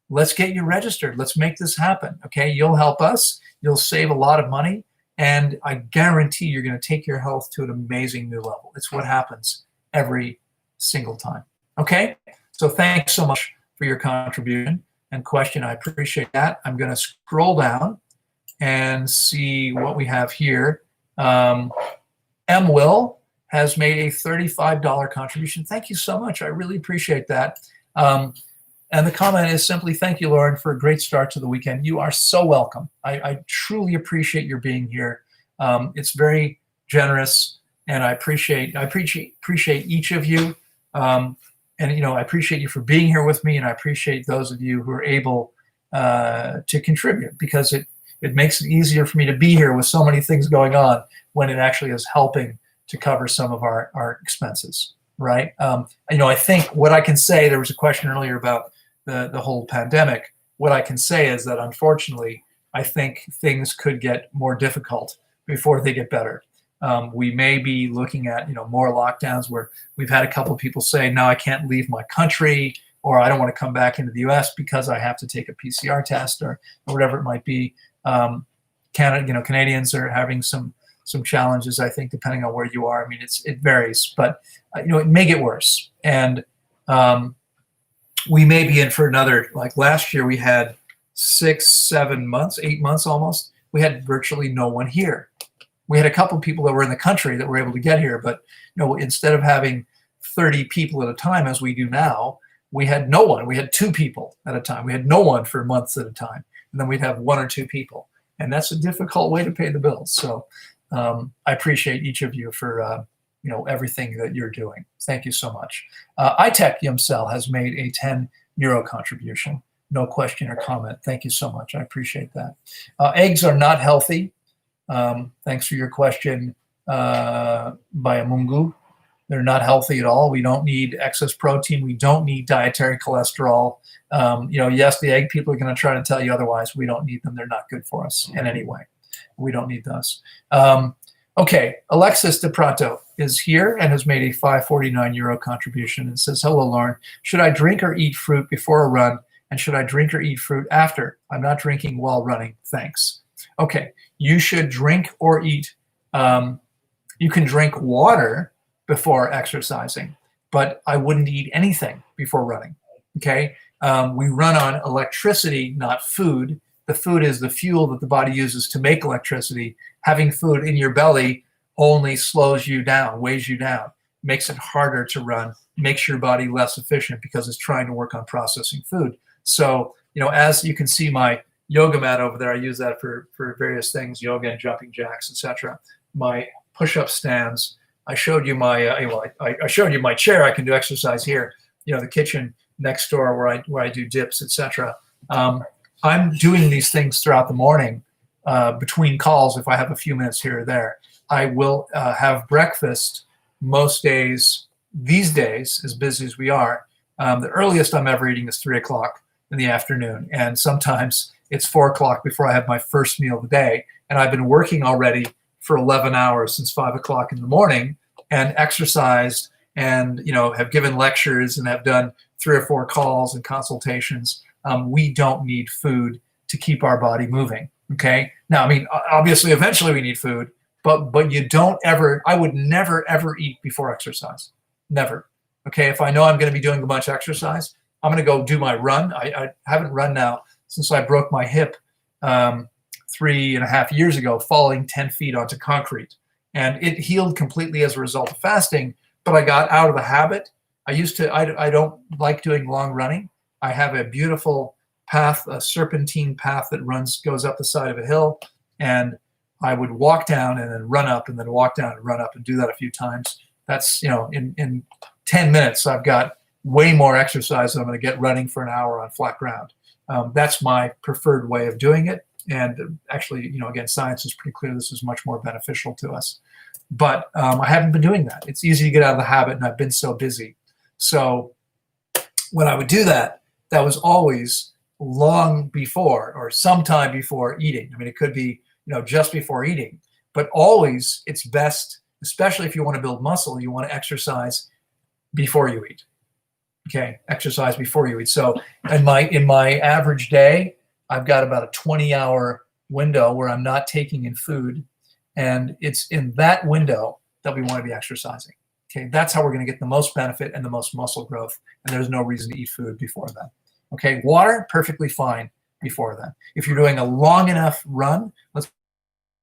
let's get you registered. Let's make this happen, okay? You'll help us. You'll save a lot of money, and I guarantee you're going to take your health to an amazing new level. It's what happens every single time, okay? So thanks so much for your contribution and question. I appreciate that. I'm going to scroll down and see what we have here. M. Will has made a $35 contribution. Thank you so much. I really appreciate that. And the comment is simply, thank you, Loren, for a great start to the weekend. You are so welcome. I truly appreciate your being here. It's very generous, and I appreciate each of you. And I appreciate you for being here with me, and I appreciate those of you who are able to contribute, because it makes it easier for me to be here with so many things going on when it actually is helping to cover some of our expenses, right? I think what I can say, there was a question earlier about the whole pandemic. What I can say is that, unfortunately, I think things could get more difficult before they get better. We may be looking at more lockdowns, where we've had a couple of people say, no, I can't leave my country, or I don't want to come back into the US because I have to take a PCR test, or whatever it might be. Canadians are having some challenges, I think, depending on where you are. I mean, it varies, but it may get worse. And we may be in for another, like last year we had 8 months almost, we had virtually no one here. We had a couple of people that were in the country that were able to get here, but instead of having 30 people at a time as we do now, we had no one. We had 2 people at a time. We had no one for months at a time. And then we'd have 1 or 2 people. And that's a difficult way to pay the bills. So I appreciate each of you for everything that you're doing. Thank you so much. iTech Yumcel has made a €10 contribution. No question or comment. Thank you so much. I appreciate that. Eggs are not healthy. Thanks for your question, by Amungu. They're not healthy at all. We don't need excess protein. We don't need dietary cholesterol. Yes, the egg people are going to try to tell you otherwise. We don't need them. They're not good for us in any way. We don't need those. Okay, Alexis De Prato is here and has made a €549 contribution and says, hello, Loren. Should I drink or eat fruit before a run? And should I drink or eat fruit after? I'm not drinking while running. Thanks. Okay, you should drink or eat. You can drink water before exercising, but I wouldn't eat anything before running. Okay, we run on electricity, not food. The food is the fuel that the body uses to make electricity. Having food in your belly only slows you down, weighs you down, makes it harder to run, makes your body less efficient because it's trying to work on processing food. So, as you can see my yoga mat over there, I use that for various things, yoga and jumping jacks, etc. My push-up stands. I showed you my I showed you my chair. I can do exercise here. The kitchen next door where I do dips, etc. I'm doing these things throughout the morning between calls. If I have a few minutes here or there, I will have breakfast most days. These days, as busy as we are, the earliest I'm ever eating is 3 o'clock in the afternoon, and sometimes it's 4 o'clock before I have my first meal of the day. And I've been working already for 11 hours since 5 o'clock in the morning, and exercised, and have given lectures and have done 3 or 4 calls and consultations. We don't need food to keep our body moving. Okay. Now, I mean, obviously, eventually we need food, but you don't ever. I would never ever eat before exercise. Never. Okay. If I know I'm going to be doing a bunch of exercise, I'm going to go do my run. I haven't run now since I broke my hip 3.5 years ago, falling 10 feet onto concrete. And it healed completely as a result of fasting, but I got out of the habit. I don't like doing long running. I have a beautiful path, a serpentine path that goes up the side of a hill, and I would walk down and then run up and then walk down and run up and do that a few times. That's, in 10 minutes, I've got way more exercise than I'm going to get running for an hour on flat ground. That's my preferred way of doing it. And actually, again, science is pretty clear this is much more beneficial to us. But I haven't been doing that. It's easy to get out of the habit, and I've been so busy. So when I would do that, that was always long before or sometime before eating. I mean, it could be, just before eating. But always, it's best, especially if you want to build muscle, you want to exercise before you eat. Okay, exercise before you eat. So in my average day, I've got about a 20-hour window where I'm not taking in food, and it's in that window that we want to be exercising. Okay, that's how we're going to get the most benefit and the most muscle growth, and there's no reason to eat food before then. Okay, water, perfectly fine before then. If you're doing a long enough run, let's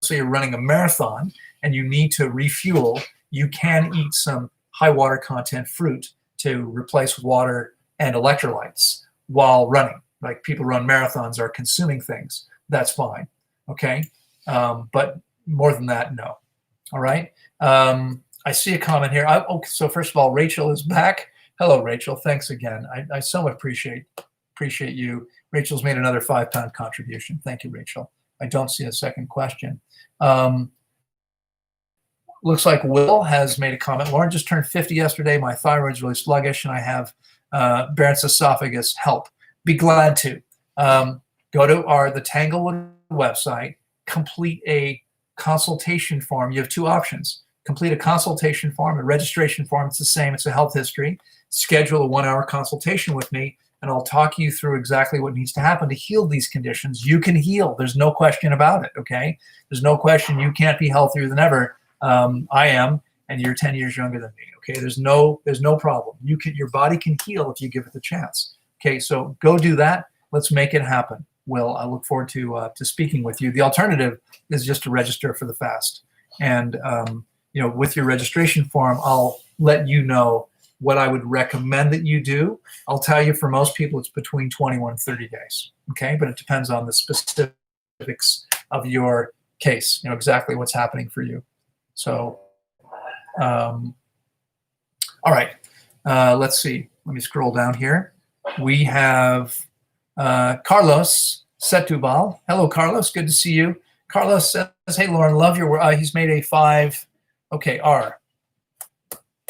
say you're running a marathon and you need to refuel, you can eat some high water content fruit to replace water and electrolytes while running. Like people run marathons are consuming things. That's fine. Okay. But more than that, no. All right. I see a comment here. So first of all, Rachel is back. Hello, Rachel. Thanks again. I so appreciate you. Rachel's made another 5-pound contribution. Thank you, Rachel. I don't see a second question. Looks like Will has made a comment. Loren just turned 50 yesterday. My thyroid's really sluggish, and I have Barrett's esophagus. Help. Be glad to. Go to the Tanglewood website, complete a consultation form. You have two options. Complete a consultation form, a registration form. It's the same. It's a health history. Schedule a 1-hour consultation with me, and I'll talk you through exactly what needs to happen to heal these conditions. You can heal. There's no question about it, okay? There's no question you can't be healthier than ever. I am, and you're 10 years younger than me, okay? There's no problem. Your body can heal if you give it the chance. Okay, so go do that. Let's make it happen. Will, I look forward to speaking with you. The alternative is just to register for the fast. And, with your registration form, I'll let you know what I would recommend that you do. I'll tell you, for most people, it's between 21 and 30 days, okay? But it depends on the specifics of your case, exactly what's happening for you. So, all right, let's see. Let me scroll down here. We have Carlos Setubal. Hello, Carlos. Good to see you. Carlos says, hey, Loren, love your work. He's made a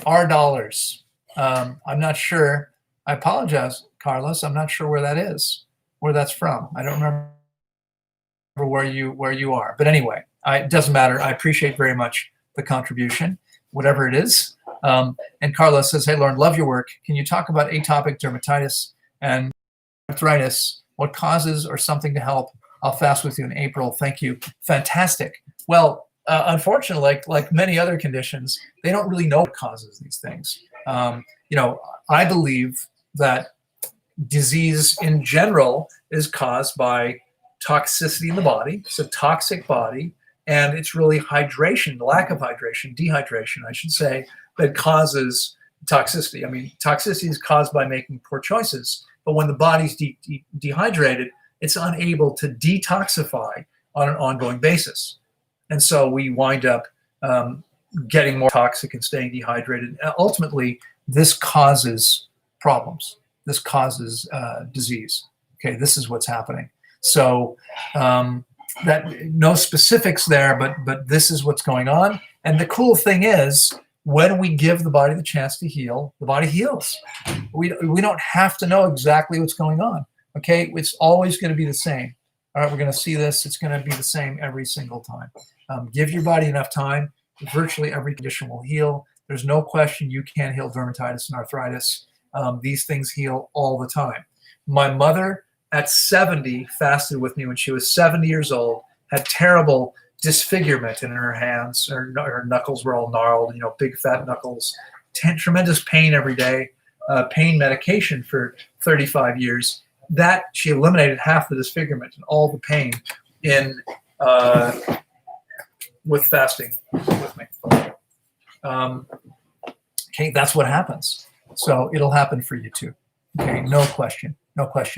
R dollars. I'm not sure. I apologize, Carlos. I'm not sure where that is, where that's from. I don't remember where you are. But anyway, it doesn't matter. I appreciate very much the contribution, whatever it is. And Carlos says, hey, Loren, love your work. Can you talk about atopic dermatitis and arthritis? What causes or something to help? I'll fast with you in April. Thank you. Fantastic. Well, unfortunately, like many other conditions, they don't really know what causes these things. I believe that disease in general is caused by toxicity in the body. It's a toxic body, and it's really hydration, the lack of hydration, dehydration, I should say, that causes toxicity. I mean, toxicity is caused by making poor choices, but when the body's dehydrated, it's unable to detoxify on an ongoing basis. And so we wind up getting more toxic and staying dehydrated. Ultimately, this causes problems. This causes disease. Okay, this is what's happening. So that no specifics there, but this is what's going on. And the cool thing is, when we give the body the chance to heal, the body heals. We don't have to know exactly what's going on. Okay, it's always going to be the same. All right, we're going to see this. It's going to be the same every single time. Give your body enough time. Virtually every condition will heal. There's no question you can heal dermatitis and arthritis. These things heal all the time. My mother at 70 fasted with me when she was 70 years old, had terrible disfigurement in her hands. Her knuckles were all gnarled, big fat knuckles. Tremendous pain every day, pain medication for 35 years. That she eliminated half the disfigurement and all the pain in with fasting with me. Okay, that's what happens. So it'll happen for you too. Okay, no question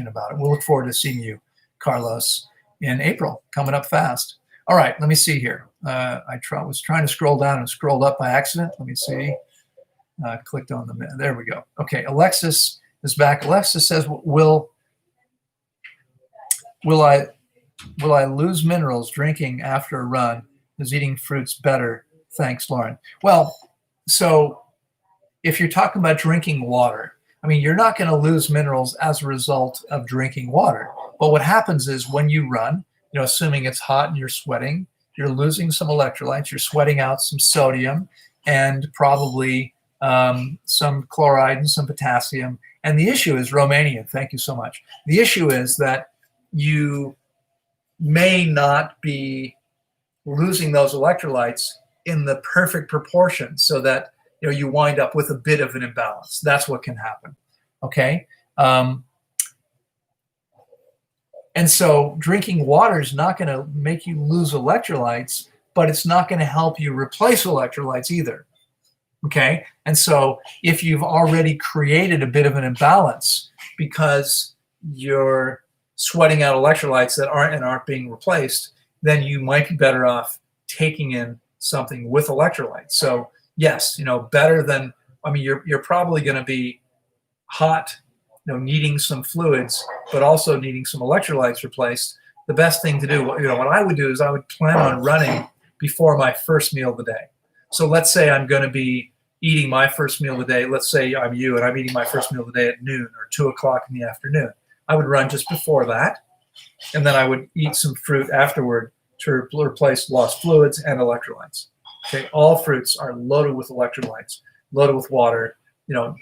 about it. We'll look forward to seeing you, Carlos, in April, coming up fast. All right, let me see here. I was trying to scroll down and scrolled up by accident. Let me see. Clicked on there we go. Okay, Alexis is back. Alexis says, will I lose minerals drinking after a run? Is eating fruits better? Thanks, Loren. Well, so if you're talking about drinking water, I mean, you're not going to lose minerals as a result of drinking water. But what happens is when you run, assuming it's hot and you're sweating, you're losing some electrolytes, you're sweating out some sodium and probably some chloride and some potassium. And the issue is, Romanian, thank you so much. The issue is that you may not be losing those electrolytes in the perfect proportion so that you wind up with a bit of an imbalance. That's what can happen. Okay. And so drinking water is not going to make you lose electrolytes, but it's not going to help you replace electrolytes either. Okay. And so if you've already created a bit of an imbalance because you're sweating out electrolytes that aren't being replaced, then you might be better off taking in something with electrolytes. So yes, better than, you're probably going to be hot, needing some fluids, but also needing some electrolytes replaced. The best thing to do, what I would do is I would plan on running before my first meal of the day. So let's say I'm going to be eating my first meal of the day. Let's say I'm you and I'm eating my first meal of the day at noon or 2 o'clock in the afternoon. I would run just before that, and then I would eat some fruit afterward to replace lost fluids and electrolytes. Okay, all fruits are loaded with electrolytes, loaded with water,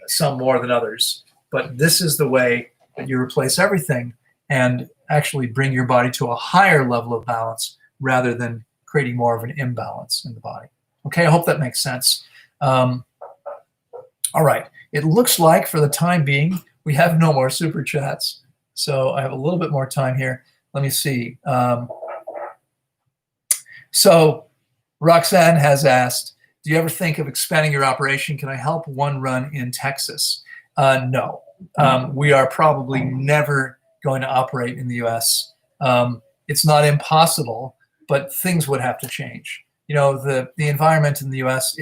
some more than others. But this is the way that you replace everything and actually bring your body to a higher level of balance rather than creating more of an imbalance in the body. Okay, I hope that makes sense. All right, it looks like for the time being, we have no more super chats. So I have a little bit more time here. Let me see. So Roxanne has asked, do you ever think of expanding your operation? Can I help one run in Texas? No. We are probably never going to operate in the U.S. It's not impossible, but things would have to change. The environment in the U.S.,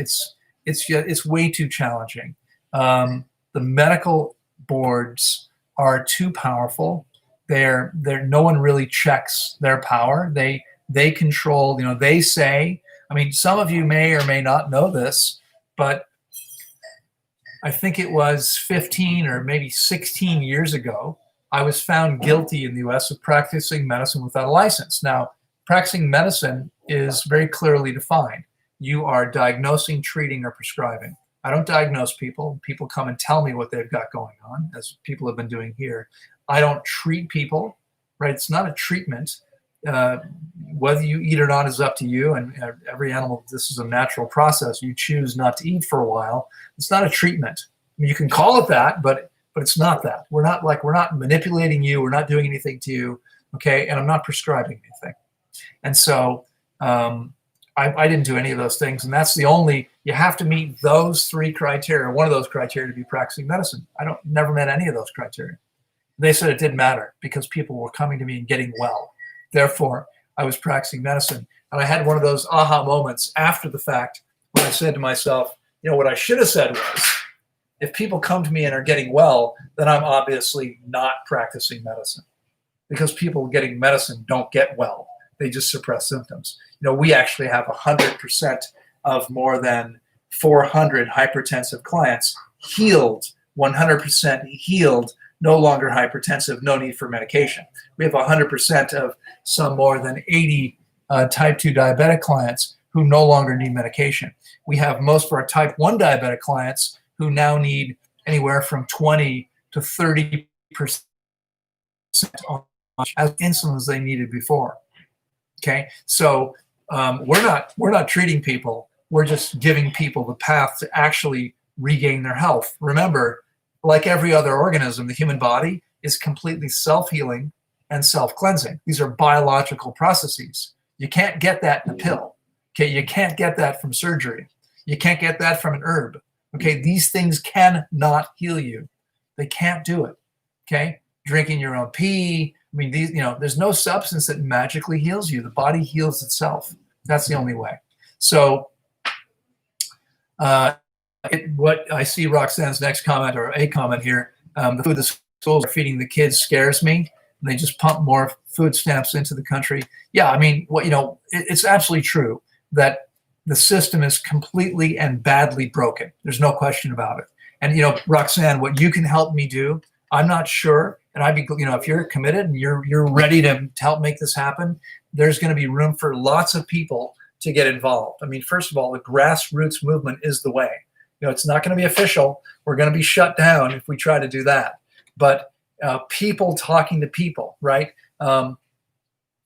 it's way too challenging. The medical boards are too powerful. No one really checks their power. They control, they say, some of you may or may not know this, but I think it was 15 or maybe 16 years ago, I was found guilty in the US of practicing medicine without a license. Now, practicing medicine is very clearly defined. You are diagnosing, treating, or prescribing. I don't diagnose people. People come and tell me what they've got going on, as people have been doing here. I don't treat people, right? It's not a treatment. Whether you eat or not is up to you, and every animal, this is a natural process. You choose not to eat for a while. It's not a treatment. You can call it that, but it's not that. We're not manipulating you. We're not doing anything to you, okay? And I'm not prescribing anything. And so I didn't do any of those things, and that's you have to meet those 3 criteria, one of those criteria to be practicing medicine. Never met any of those criteria. They said it didn't matter because people were coming to me and getting well. Therefore, I was practicing medicine. And I had one of those aha moments after the fact when I said to myself, what I should have said was, if people come to me and are getting well, then I'm obviously not practicing medicine, because people getting medicine don't get well. They just suppress symptoms. We actually have 100% of more than 400 hypertensive clients healed, 100% healed, no longer hypertensive, no need for medication. We have 100% of some more than 80 type 2 diabetic clients who no longer need medication. We have most of our type 1 diabetic clients who now need anywhere from 20 to 30% as insulin as they needed before. Okay, so we're not treating people. We're just giving people the path to actually regain their health. Remember, like every other organism, the human body is completely self-healing and self-cleansing. These are biological processes. You can't get that in a pill. Okay, you can't get that from surgery. You can't get that from an herb. Okay, these things cannot heal you. They can't do it. Okay, drinking your own pee. I mean, these, there's no substance that magically heals you. The body heals itself. That's the only way. So, what I see Roxanne's next comment, or a comment here, the food the schools are feeding the kids scares me. And they just pump more food stamps into the country. Yeah, I mean, it's absolutely true that the system is completely and badly broken. There's no question about it. And, Roxanne, what you can help me do, I'm not sure. And I'd be, if you're committed and you're ready to help make this happen, there's going to be room for lots of people to get involved. I mean, first of all, the grassroots movement is the way. It's not going to be official. We're going to be shut down if we try to do that. But people talking to people, right?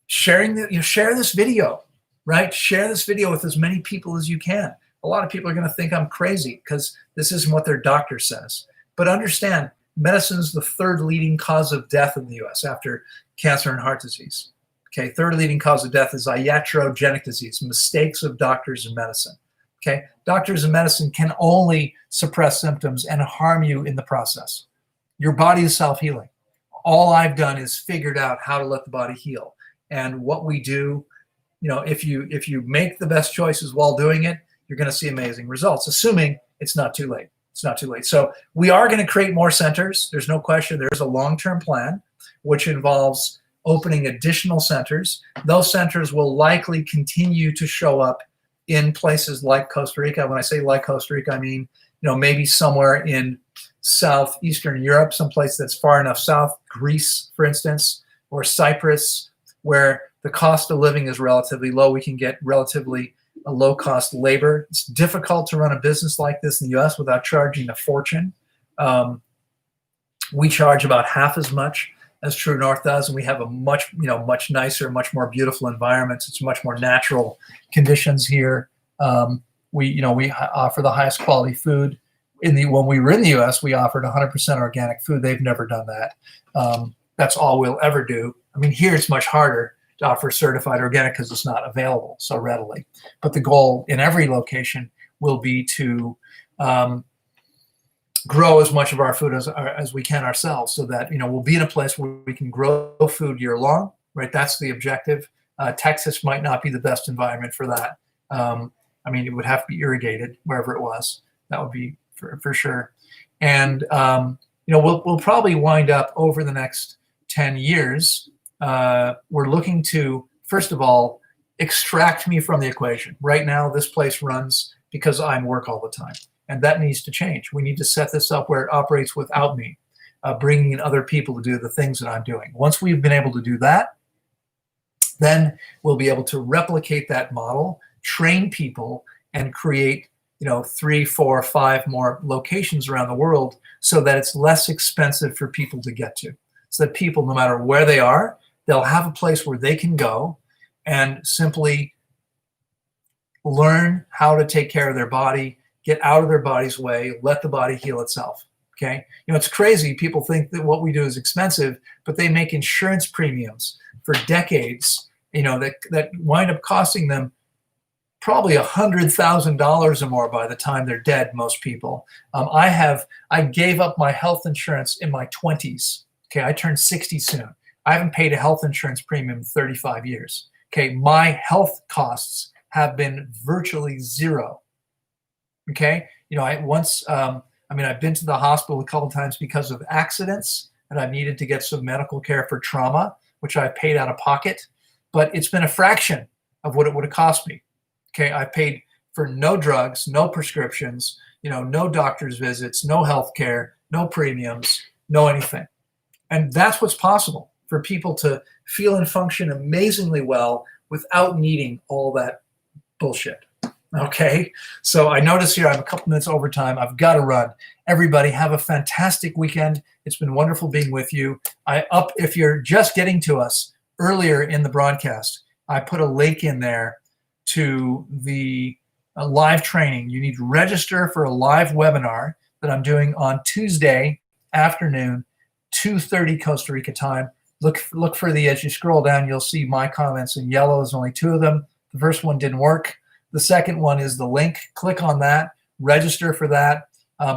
Share this video, right? Share this video with as many people as you can. A lot of people are going to think I'm crazy because this isn't what their doctor says. But understand, medicine is the third leading cause of death in the U.S. after cancer and heart disease. Okay, third leading cause of death is iatrogenic disease, mistakes of doctors in medicine. Okay, doctors in medicine can only suppress symptoms and harm you in the process. Your body is self-healing. All I've done is figured out how to let the body heal. And what we do, if you make the best choices while doing it, you're going to see amazing results, assuming it's not too late. It's not too late. So we are going to create more centers. There's no question. There's a long-term plan, which involves opening additional centers. Those centers will likely continue to show up in places like Costa Rica. When I say like Costa Rica, I mean, maybe somewhere in southeastern Europe, someplace that's far enough south, Greece, for instance, or Cyprus, where the cost of living is relatively low. We can get relatively low-cost labor. It's difficult to run a business like this in the U.S. without charging a fortune. We charge about half as much as True North does, and we have a much nicer, much more beautiful environment. It's much more natural conditions here. We offer the highest quality food. When we were in the U.S., we offered 100% organic food. They've never done that. That's all we'll ever do. I mean, here it's much harder to offer certified organic because it's not available so readily. But the goal in every location will be to grow as much of our food as we can ourselves, so that we'll be in a place where we can grow food year long. Right, that's the objective. Texas might not be the best environment for that. I mean, it would have to be irrigated wherever it was. That would be for sure. And we'll probably wind up over the next 10 years. We're looking to, first of all, extract me from the equation. Right now, this place runs because I work all the time, and that needs to change. We need to set this up where it operates without me, bringing in other people to do the things that I'm doing. Once we've been able to do that, then we'll be able to replicate that model, train people, and create 3, 4, 5 more locations around the world so that it's less expensive for people to get to. So that people, no matter where they are, they'll have a place where they can go and simply learn how to take care of their body, get out of their body's way, let the body heal itself. Okay? It's crazy. People think that what we do is expensive, but they make insurance premiums for decades, that wind up costing them probably $100,000 or more by the time they're dead, most people. I gave up my health insurance in my 20s. Okay, I turned 60 soon. I haven't paid a health insurance premium in 35 years. Okay, my health costs have been virtually zero. Okay, I've been to the hospital a couple of times because of accidents, and I needed to get some medical care for trauma, which I paid out of pocket, but it's been a fraction of what it would have cost me. Okay, I paid for no drugs, no prescriptions, no doctor's visits, no health care, no premiums, no anything. And that's what's possible for people to feel and function amazingly well without needing all that bullshit. Okay, so I notice here I'm a couple minutes over time. I've got to run. Everybody have a fantastic weekend. It's been wonderful being with you. If you're just getting to us earlier in the broadcast, I put a link in there to the live training. You need to register for a live webinar that I'm doing on Tuesday afternoon, 2:30 Costa Rica time. look for as you scroll down, you'll see my comments in yellow. There's only 2 of them. The first one didn't work. The second one is the link. Click on that. Register for that.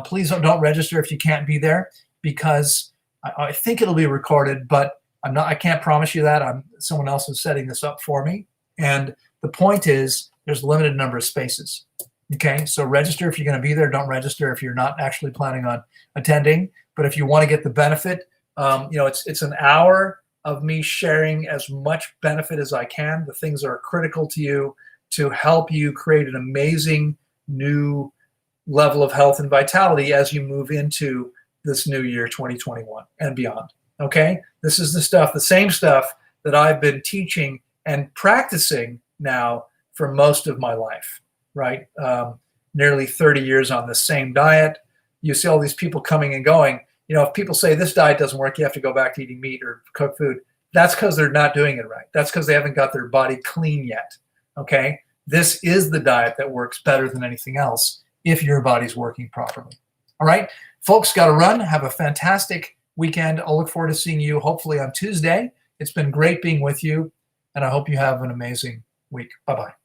Please don't register if you can't be there, because I think it'll be recorded, but I can't promise you that. Someone else is setting this up for me. And the point is, there's a limited number of spaces. Okay, so register if you're going to be there. Don't register if you're not actually planning on attending. But if you want to get the benefit, it's an hour of me sharing as much benefit as I can. The things that are critical to you to help you create an amazing new level of health and vitality as you move into this new year, 2021 and beyond. Okay, this is the same stuff that I've been teaching and practicing now for most of my life, right? Nearly 30 years on the same diet. You see all these people coming and going. If people say this diet doesn't work, you have to go back to eating meat or cooked food. That's because they're not doing it right. That's because they haven't got their body clean yet. Okay, this is the diet that works better than anything else if your body's working properly. All right, folks, got to run. Have a fantastic weekend. I'll look forward to seeing you hopefully on Tuesday. It's been great being with you, and I hope you have an amazing week. Bye-bye.